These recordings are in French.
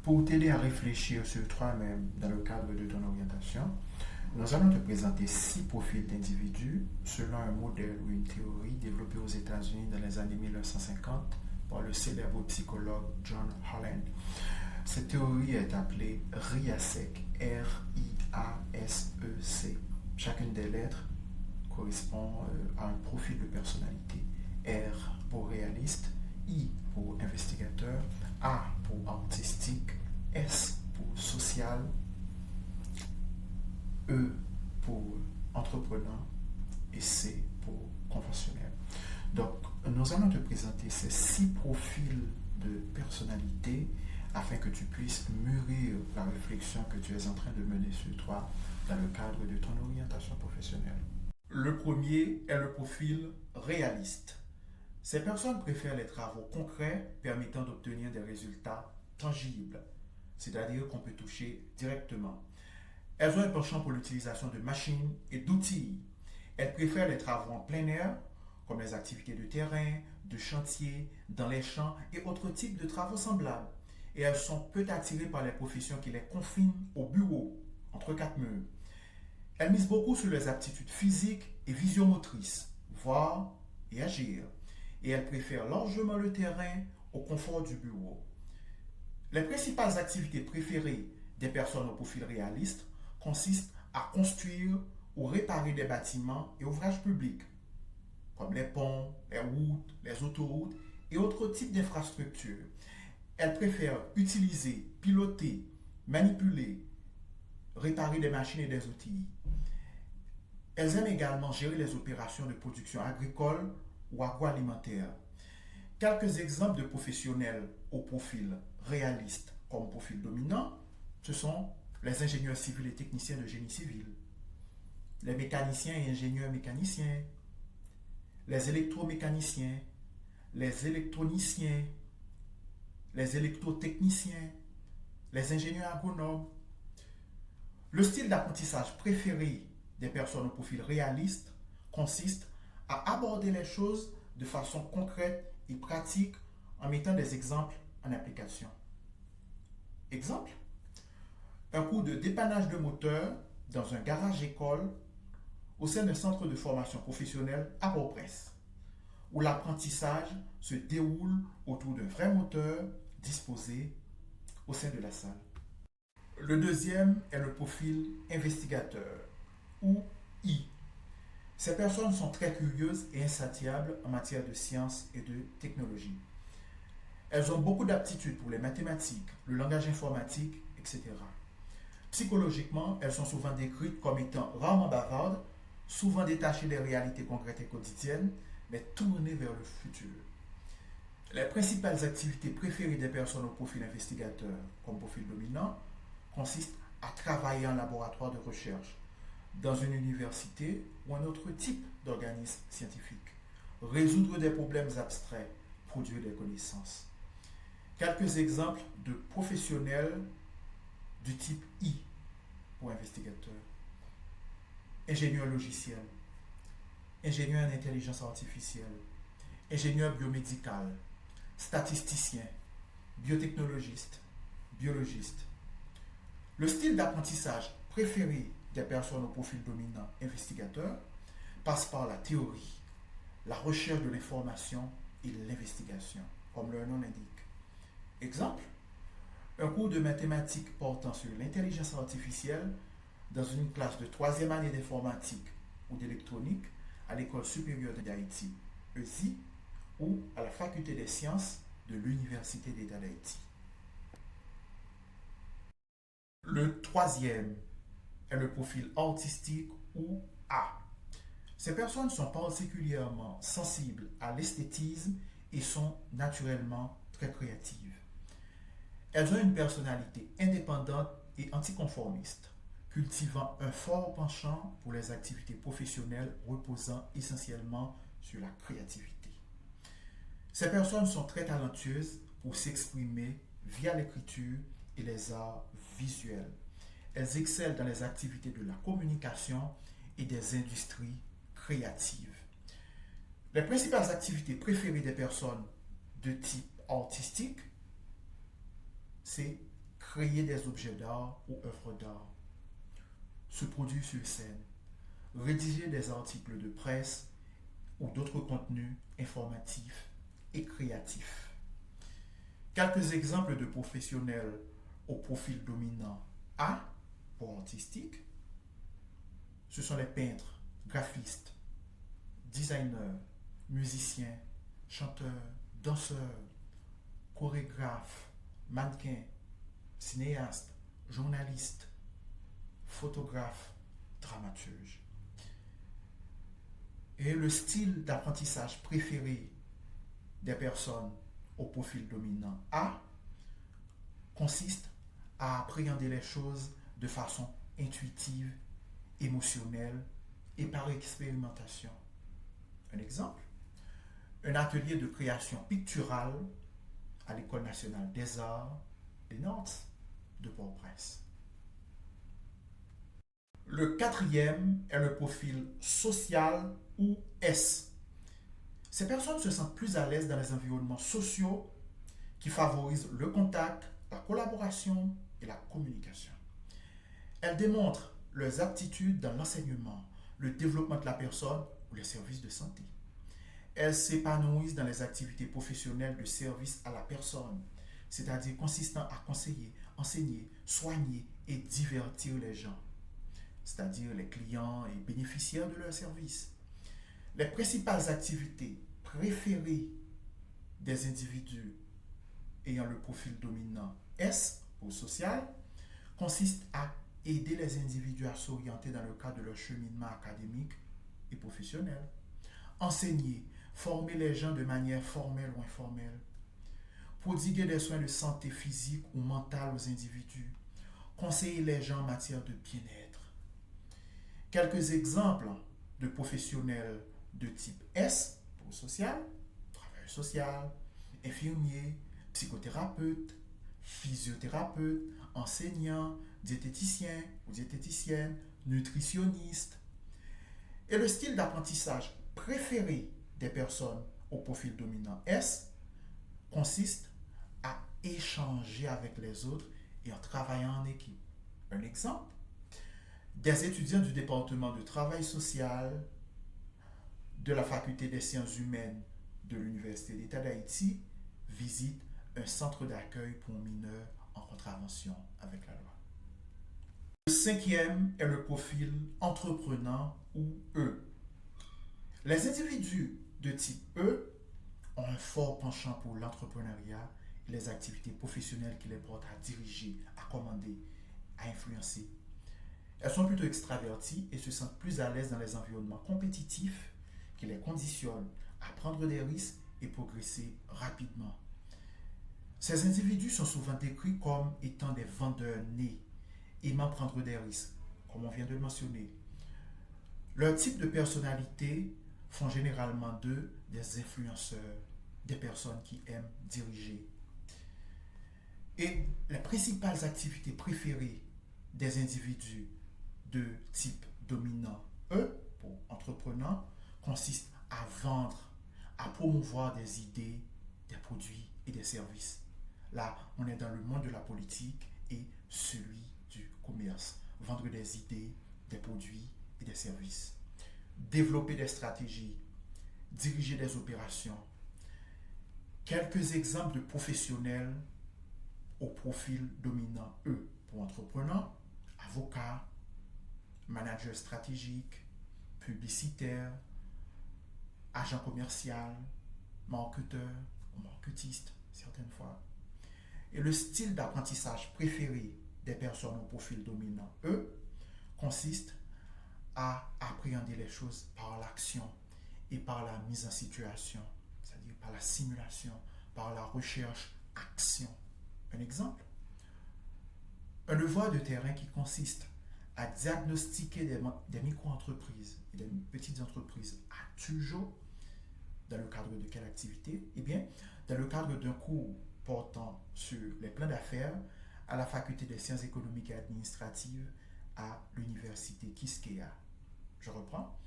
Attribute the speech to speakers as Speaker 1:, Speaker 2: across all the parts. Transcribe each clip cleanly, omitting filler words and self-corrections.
Speaker 1: Pour t'aider à réfléchir sur toi-même dans le cadre de ton orientation, nous allons te présenter 6 profils d'individus selon un modèle ou une théorie développée aux États-Unis dans les années 1950 par le célèbre psychologue John Holland. Cette théorie est appelée RIASEC, R-I-A-S-E-C. Chacune des lettres correspond à un profil de personnalité. R pour réaliste, I pour investigateur, A pour artistique, S pour social, E pour entrepreneur et C pour conventionnel. Donc, nous allons te présenter ces 6 profils de personnalité afin que tu puisses mûrir la réflexion que tu es en train de mener sur toi dans le cadre de ton orientation professionnelle. Le premier est le profil réaliste. Ces personnes préfèrent les travaux concrets permettant d'obtenir des résultats tangibles, c'est-à-dire qu'on peut toucher directement. Elles ont un penchant pour l'utilisation de machines et d'outils. Elles préfèrent les travaux en plein air, comme les activités de terrain, de chantier, dans les champs et autres types de travaux semblables. Et elles sont peu attirées par les professions qui les confinent au bureau, entre 4 murs. Elles misent beaucoup sur les aptitudes physiques et visiomotrices, voir et agir. Et elles préfèrent largement le terrain au confort du bureau. Les principales activités préférées des personnes au profil réaliste consistent à construire ou réparer des bâtiments et ouvrages publics, comme les ponts, les routes, les autoroutes et autres types d'infrastructures. Elles préfèrent utiliser, piloter, manipuler, réparer des machines et des outils. Elles aiment également gérer les opérations de production agricole ou agroalimentaire. Quelques exemples de professionnels au profil réaliste comme profil dominant, ce sont les ingénieurs civils et techniciens de génie civil, les mécaniciens et ingénieurs mécaniciens, les électromécaniciens, les électroniciens, les électrotechniciens, les ingénieurs agronomes. Le style d'apprentissage préféré des personnes au profil réaliste consiste à aborder les choses de façon concrète et pratique en mettant des exemples en application. Exemple, un cours de dépannage de moteur dans un garage-école au sein d'un centre de formation professionnelle à Port-au-Prince, où l'apprentissage se déroule autour d'un vrai moteur disposé au sein de la salle. Le deuxième est le profil investigateur, ou I. Ces personnes sont très curieuses et insatiables en matière de sciences et de technologie. Elles ont beaucoup d'aptitudes pour les mathématiques, le langage informatique, etc. Psychologiquement, elles sont souvent décrites comme étant rarement bavardes, souvent détachées des réalités concrètes et quotidiennes, mais tournées vers le futur. Les principales activités préférées des personnes au profil investigateur comme profil dominant consistent à travailler en laboratoire de recherche, dans une université ou un autre type d'organisme scientifique, résoudre des problèmes abstraits, produire des connaissances. Quelques exemples de professionnels du type I pour investigateur. Ingénieur logiciel, ingénieur en intelligence artificielle, ingénieur biomédical, statisticien, biotechnologiste, biologiste. Le style d'apprentissage préféré des personnes au profil dominant investigateur passe par la théorie, la recherche de l'information et l'investigation, comme leur nom l'indique. Exemple, un cours de mathématiques portant sur l'intelligence artificielle dans une classe de 3e année d'informatique ou d'électronique à l'École supérieure d'Haïti, ESI, ou à la Faculté des sciences de l'Université d'État d'Haïti. Le troisième est le profil artistique ou A. Ces personnes sont particulièrement sensibles à l'esthétisme et sont naturellement très créatives. Elles ont une personnalité indépendante et anticonformiste, cultivant un fort penchant pour les activités professionnelles reposant essentiellement sur la créativité. Ces personnes sont très talentueuses pour s'exprimer via l'écriture et les arts visuels. Elles excellent dans les activités de la communication et des industries créatives. Les principales activités préférées des personnes de type artistique, c'est créer des objets d'art ou œuvres d'art, se produire sur scène, rédiger des articles de presse ou d'autres contenus informatifs et créatifs. Quelques exemples de professionnels au profil dominant A pour artistique, ce sont les peintres, graphistes, designers, musiciens, chanteurs, danseurs, chorégraphes, mannequins, cinéastes, journalistes, photographes, dramaturges. Et le style d'apprentissage préféré des personnes au profil dominant A consiste à appréhender les choses de façon intuitive, émotionnelle et par expérimentation. Un exemple, un atelier de création picturale à l'École nationale des arts des Nantes de Port-au-Prince. Le quatrième est le profil social ou S. Ces personnes se sentent plus à l'aise dans les environnements sociaux qui favorisent le contact, la collaboration et la communication. Elles démontrent leurs aptitudes dans l'enseignement, le développement de la personne ou les services de santé. Elles s'épanouissent dans les activités professionnelles de service à la personne, c'est-à-dire consistant à conseiller, enseigner, soigner et divertir les gens, c'est-à-dire les clients et bénéficiaires de leurs services. Les principales activités préférées des individus ayant le profil dominant S ou social consistent à aider les individus à s'orienter dans le cadre de leur cheminement académique et professionnel, enseigner, former les gens de manière formelle ou informelle, prodiguer des soins de santé physique ou mentale aux individus, conseiller les gens en matière de bien-être. Quelques exemples de professionnels de type S pour social, travailleur social, infirmier, psychothérapeute, physiothérapeute, enseignant, diététicien ou diététicienne, nutritionniste. Et le style d'apprentissage préféré des personnes au profil dominant S consiste à échanger avec les autres et en travaillant en équipe. Un exemple, des étudiants du département de travail social de la faculté des sciences humaines de l'Université d'État d'Haïti visitent un centre d'accueil pour mineurs en contravention avec la loi. Le cinquième est le profil entreprenant ou E. Les individus de type E ont un fort penchant pour l'entrepreneuriat et les activités professionnelles qui les portent à diriger, à commander, à influencer. Elles sont plutôt extraverties et se sentent plus à l'aise dans les environnements compétitifs qui les conditionnent à prendre des risques et progresser rapidement. Ces individus sont souvent décrits comme étant des vendeurs nés, aimant prendre des risques, comme on vient de le mentionner. Leur type de personnalité font généralement d'eux des influenceurs, des personnes qui aiment diriger. Et les principales activités préférées des individus de type dominant E, pour entreprenant, consistent à vendre, à promouvoir des idées, des produits et des services. Là, on est dans le monde de la politique et celui du commerce. Vendre des idées, des produits et des services. Développer des stratégies, diriger des opérations. Quelques exemples de professionnels au profil dominant E pour entrepreneur, avocat, manager stratégique, publicitaire, agent commercial, marketeur ou marketiste certaines fois. Et le style d'apprentissage préféré des personnes au profil dominant E consiste à appréhender les choses par l'action et par la mise en situation, c'est-à-dire par la simulation, par la recherche-action. Un exemple, un devoir de terrain qui consiste à diagnostiquer des micro-entreprises et des petites entreprises à Turgeau, dans le cadre de quelle activité? Eh bien, dans le cadre d'un cours portant sur les plans d'affaires à la faculté des sciences économiques et administratives à l'université Quisqueya. Je reprends.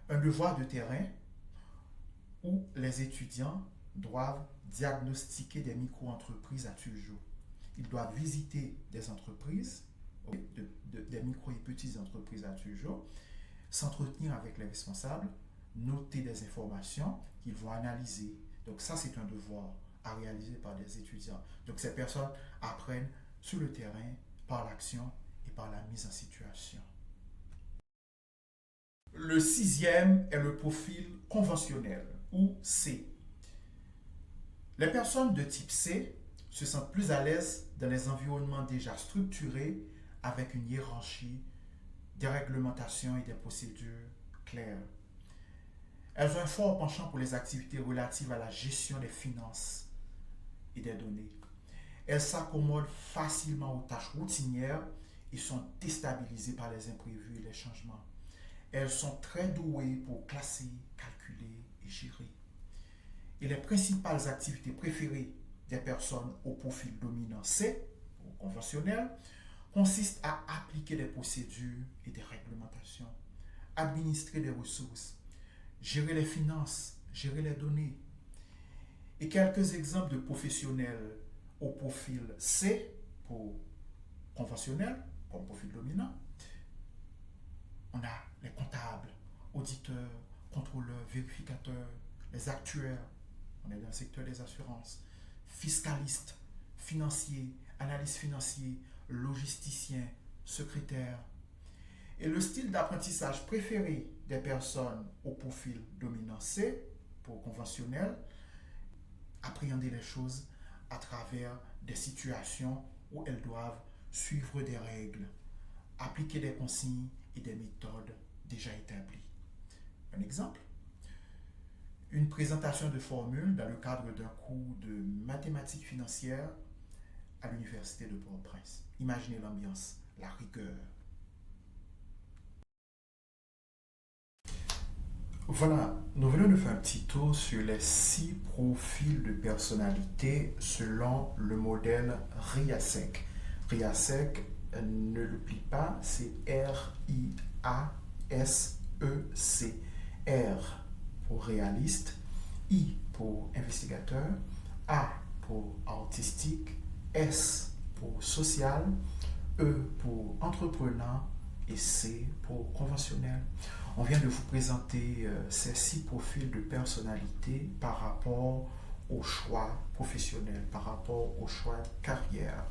Speaker 1: Un devoir de terrain où les étudiants doivent diagnostiquer des micro-entreprises à Turgeau. Ils doivent visiter des entreprises, des micro et petites entreprises à toujours, s'entretenir avec les responsables, noter des informations qu'ils vont analyser. Donc ça, c'est un devoir à réaliser par des étudiants. Donc ces personnes apprennent sur le terrain, par l'action et par la mise en situation. Le sixième est le profil conventionnel, ou C. Les personnes de type C se sentent plus à l'aise dans les environnements déjà structurés avec une hiérarchie, des réglementations et des procédures claires. Elles ont un fort penchant pour les activités relatives à la gestion des finances et des données. Elles s'accommodent facilement aux tâches routinières et sont déstabilisées par les imprévus et les changements. Elles sont très douées pour classer, calculer et gérer. Et les principales activités préférées des personnes au profil dominant C, ou conventionnel, consistent à appliquer des procédures et des réglementations, administrer des ressources, gérer les finances, gérer les données. Et quelques exemples de professionnels au profil C pour conventionnel, comme profil dominant. On a les comptables, auditeurs, contrôleurs, vérificateurs, les actuaires, on est dans le secteur des assurances, fiscalistes, financiers, analystes financiers, logisticiens, secrétaires. Et le style d'apprentissage préféré des personnes au profil dominant C, pour conventionnel, appréhender les choses à travers des situations où elles doivent suivre des règles, appliquer des consignes et des méthodes déjà établies. Un exemple, une présentation de formules dans le cadre d'un cours de mathématiques financières à l'université de Port-au-Prince. Imaginez l'ambiance, la rigueur. Voilà, nous venons de faire un petit tour sur les 6 profils de personnalité selon le modèle RIASEC. RIASEC, ne l'oublie pas, c'est R-I-A-S-E-C. R pour réaliste, I pour investigateur, A pour artistique, S pour social, E pour entreprenant et C pour conventionnel. On vient de vous présenter ces 6 profils de personnalité par rapport au choix professionnel, par rapport au choix de carrière.